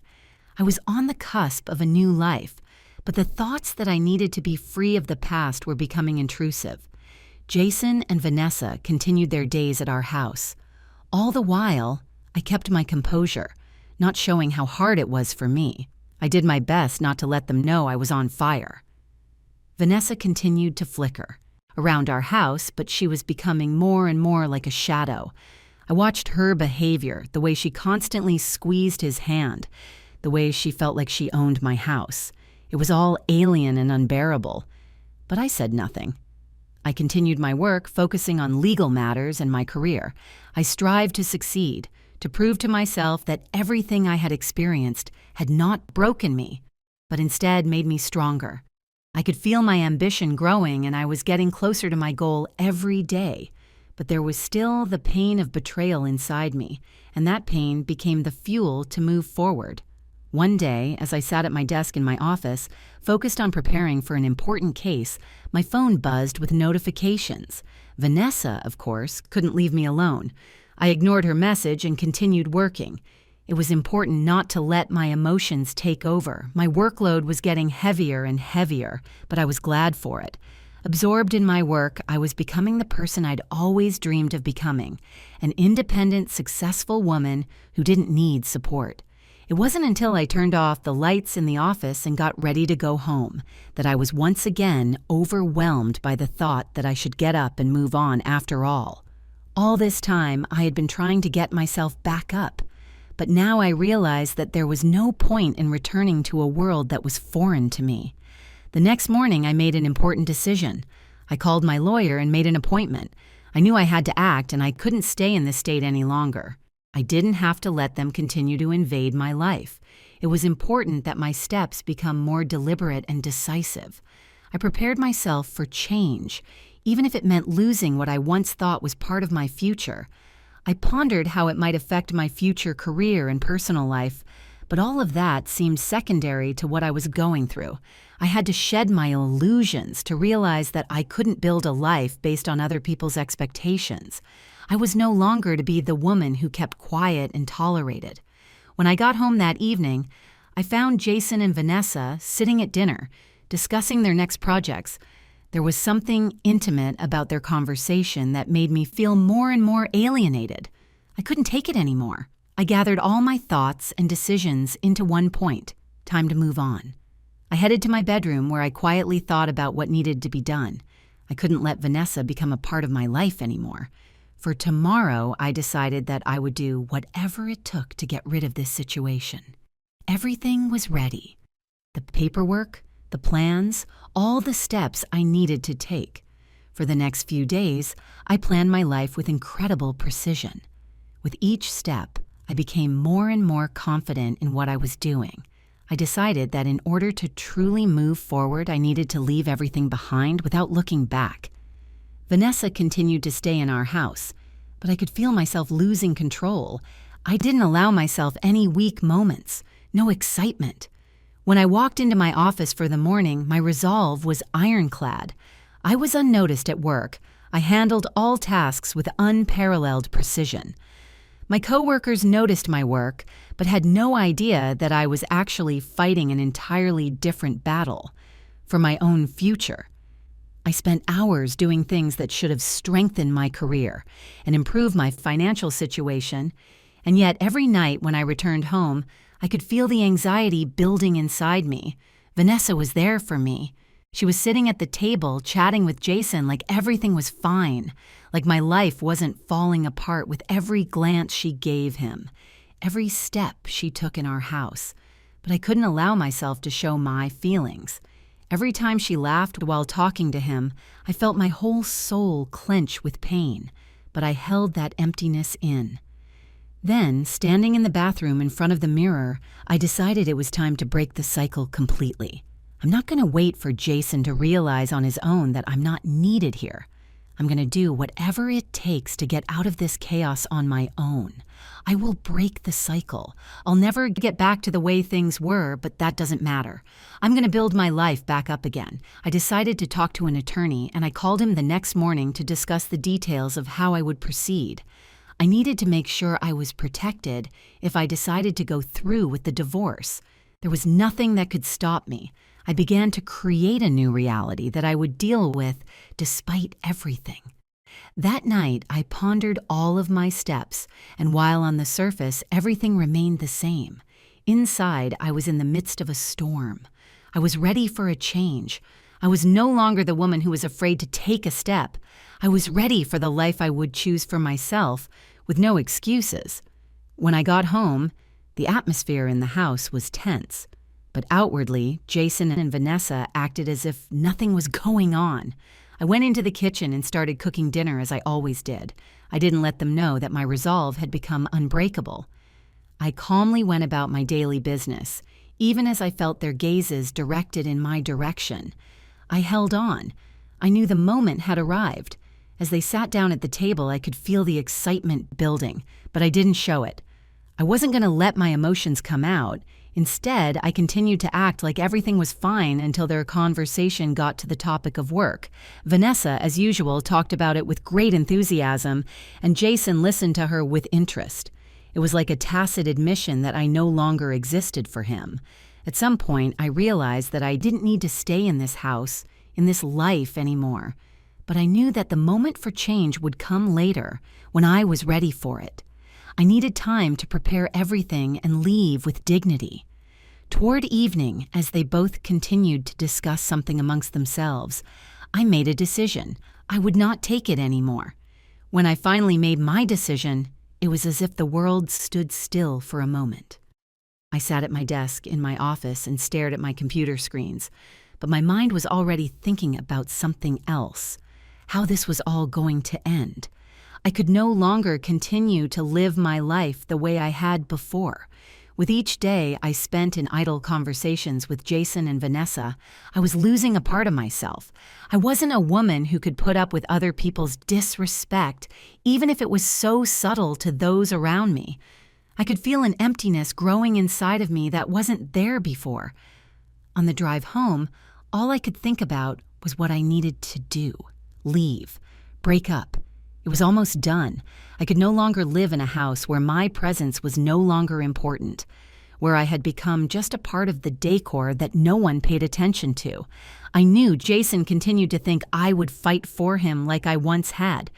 I was on the cusp of a new life, but the thoughts that I needed to be free of the past were becoming intrusive. Jason and Vanessa continued their days at our house. All the while, I kept my composure, not showing how hard it was for me. I did my best not to let them know I was on fire. Vanessa continued to flicker around our house, but she was becoming more and more like a shadow. I watched her behavior, the way she constantly squeezed his hand, the way she felt like she owned my house. It was all alien and unbearable, but I said nothing. I continued my work, focusing on legal matters and my career. I strived to succeed, to prove to myself that everything I had experienced had not broken me, but instead made me stronger. I could feel my ambition growing, and I was getting closer to my goal every day. But there was still the pain of betrayal inside me, and that pain became the fuel to move forward. One day, as I sat at my desk in my office, focused on preparing for an important case, my phone buzzed with notifications. Vanessa, of course, couldn't leave me alone. I ignored her message and continued working. It was important not to let my emotions take over. My workload was getting heavier and heavier, but I was glad for it. Absorbed in my work, I was becoming the person I'd always dreamed of becoming, an independent, successful woman who didn't need support. It wasn't until I turned off the lights in the office and got ready to go home that I was once again overwhelmed by the thought that I should get up and move on after all. All this time, I had been trying to get myself back up, but now I realized that there was no point in returning to a world that was foreign to me. The next morning, I made an important decision. I called my lawyer and made an appointment. I knew I had to act, and I couldn't stay in this state any longer. I didn't have to let them continue to invade my life. It was important that my steps become more deliberate and decisive. I prepared myself for change, even if it meant losing what I once thought was part of my future. I pondered how it might affect my future career and personal life, but all of that seemed secondary to what I was going through. I had to shed my illusions to realize that I couldn't build a life based on other people's expectations. I was no longer to be the woman who kept quiet and tolerated. When I got home that evening, I found Jason and Vanessa sitting at dinner, discussing their next projects. There was something intimate about their conversation that made me feel more and more alienated. I couldn't take it anymore. I gathered all my thoughts and decisions into one point. Time to move on. I headed to my bedroom where I quietly thought about what needed to be done. I couldn't let Vanessa become a part of my life anymore. For tomorrow, I decided that I would do whatever it took to get rid of this situation. Everything was ready. The paperwork, the plans, all the steps I needed to take. For the next few days, I planned my life with incredible precision. With each step, I became more and more confident in what I was doing. I decided that in order to truly move forward, I needed to leave everything behind without looking back. Vanessa continued to stay in our house, but I could feel myself losing control. I didn't allow myself any weak moments, no excitement. When I walked into my office for the morning, my resolve was ironclad. I was unnoticed at work. I handled all tasks with unparalleled precision. My coworkers noticed my work, but had no idea that I was actually fighting an entirely different battle for my own future. I spent hours doing things that should have strengthened my career and improved my financial situation, and yet every night when I returned home, I could feel the anxiety building inside me. Vanessa was there for me. She was sitting at the table chatting with Jason like everything was fine, like my life wasn't falling apart with every glance she gave him, every step she took in our house. But I couldn't allow myself to show my feelings. Every time she laughed while talking to him, I felt my whole soul clench with pain, but I held that emptiness in. Then, standing in the bathroom in front of the mirror, I decided it was time to break the cycle completely. I'm not going to wait for Jason to realize on his own that I'm not needed here. I'm going to do whatever it takes to get out of this chaos on my own. I will break the cycle. I'll never get back to the way things were, but that doesn't matter. I'm going to build my life back up again. I decided to talk to an attorney, and I called him the next morning to discuss the details of how I would proceed. I needed to make sure I was protected if I decided to go through with the divorce. There was nothing that could stop me. I began to create a new reality that I would deal with despite everything. That night, I pondered all of my steps, and while on the surface, everything remained the same. Inside, I was in the midst of a storm. I was ready for a change. I was no longer the woman who was afraid to take a step. I was ready for the life I would choose for myself, with no excuses. When I got home, the atmosphere in the house was tense. But outwardly, Jason and Vanessa acted as if nothing was going on. I went into the kitchen and started cooking dinner as I always did. I didn't let them know that my resolve had become unbreakable. I calmly went about my daily business, even as I felt their gazes directed in my direction. I held on. I knew the moment had arrived. As they sat down at the table, I could feel the excitement building, but I didn't show it. I wasn't going to let my emotions come out. Instead, I continued to act like everything was fine until their conversation got to the topic of work. Vanessa, as usual, talked about it with great enthusiasm, and Jason listened to her with interest. It was like a tacit admission that I no longer existed for him. At some point, I realized that I didn't need to stay in this house, in this life anymore. But I knew that the moment for change would come later, when I was ready for it. I needed time to prepare everything and leave with dignity. Toward evening, as they both continued to discuss something amongst themselves, I made a decision. I would not take it anymore. When I finally made my decision, it was as if the world stood still for a moment. I sat at my desk in my office and stared at my computer screens, but my mind was already thinking about something else, how this was all going to end. I could no longer continue to live my life the way I had before. With each day I spent in idle conversations with Jason and Vanessa, I was losing a part of myself. I wasn't a woman who could put up with other people's disrespect, even if it was so subtle to those around me. I could feel an emptiness growing inside of me that wasn't there before. On the drive home, all I could think about was what I needed to do. Leave. Break up. It was almost done. I could no longer live in a house where my presence was no longer important, where I had become just a part of the decor that no one paid attention to. I knew Jason continued to think I would fight for him like I once had,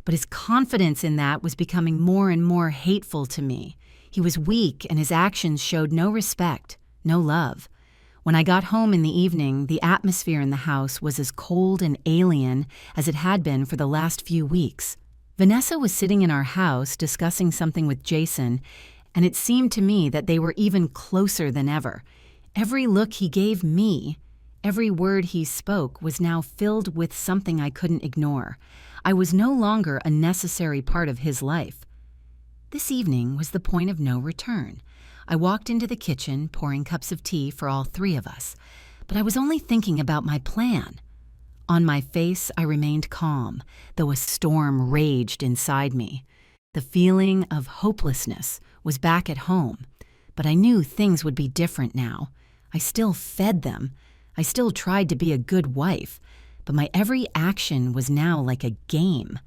but his confidence in that was becoming more and more hateful to me. He was weak and his actions showed no respect, no love. When I got home in the evening, the atmosphere in the house was as cold and alien as it had been for the last few weeks. Vanessa was sitting in our house discussing something with Jason, and it seemed to me that they were even closer than ever. Every look he gave me, every word he spoke was now filled with something I couldn't ignore. I was no longer a necessary part of his life. This evening was the point of no return. I walked into the kitchen, pouring cups of tea for all three of us, but I was only thinking about my plan. On my face, I remained calm, though a storm raged inside me. The feeling of hopelessness was back at home, but I knew things would be different now. I still fed them. I still tried to be a good wife, but my every action was now like a game.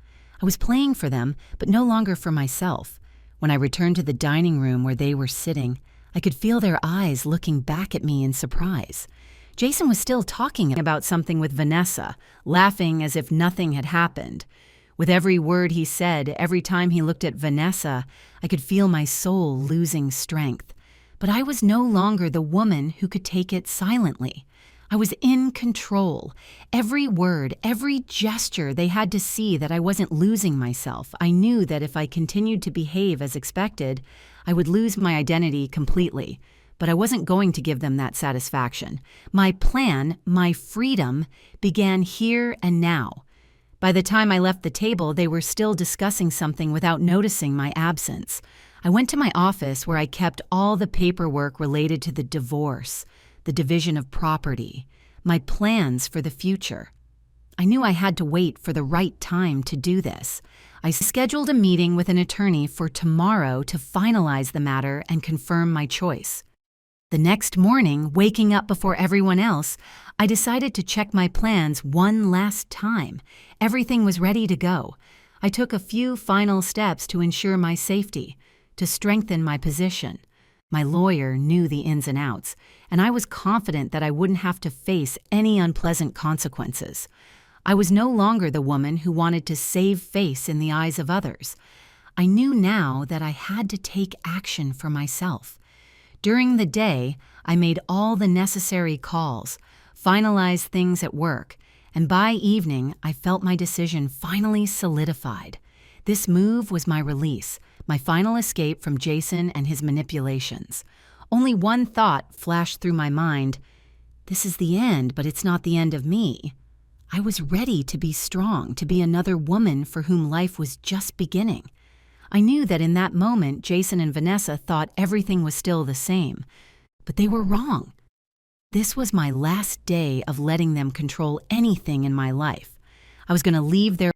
I was playing for them, but no longer for myself. When I returned to the dining room where they were sitting, I could feel their eyes looking back at me in surprise. Jason was still talking about something with Vanessa, laughing as if nothing had happened. With every word he said, every time he looked at Vanessa, I could feel my soul losing strength. But I was no longer the woman who could take it silently. I was in control. Every word, every gesture, they had to see that I wasn't losing myself. I knew that if I continued to behave as expected, I would lose my identity completely. But I wasn't going to give them that satisfaction. My plan, my freedom, began here and now. By the time I left the table, they were still discussing something without noticing my absence. I went to my office where I kept all the paperwork related to the divorce, the division of property, my plans for the future. I knew I had to wait for the right time to do this. I scheduled a meeting with an attorney for tomorrow to finalize the matter and confirm my choice. The next morning, waking up before everyone else, I decided to check my plans one last time. Everything was ready to go. I took a few final steps to ensure my safety, to strengthen my position. My lawyer knew the ins and outs, and I was confident that I wouldn't have to face any unpleasant consequences. I was no longer the woman who wanted to save face in the eyes of others. I knew now that I had to take action for myself. During the day, I made all the necessary calls, finalized things at work, and by evening, I felt my decision finally solidified. This move was my release, my final escape from Jason and his manipulations. Only one thought flashed through my mind: this is the end, but it's not the end of me. I was ready to be strong, to be another woman for whom life was just beginning. I knew that in that moment, Jason and Vanessa thought everything was still the same, but they were wrong. This was my last day of letting them control anything in my life. I was going to leave their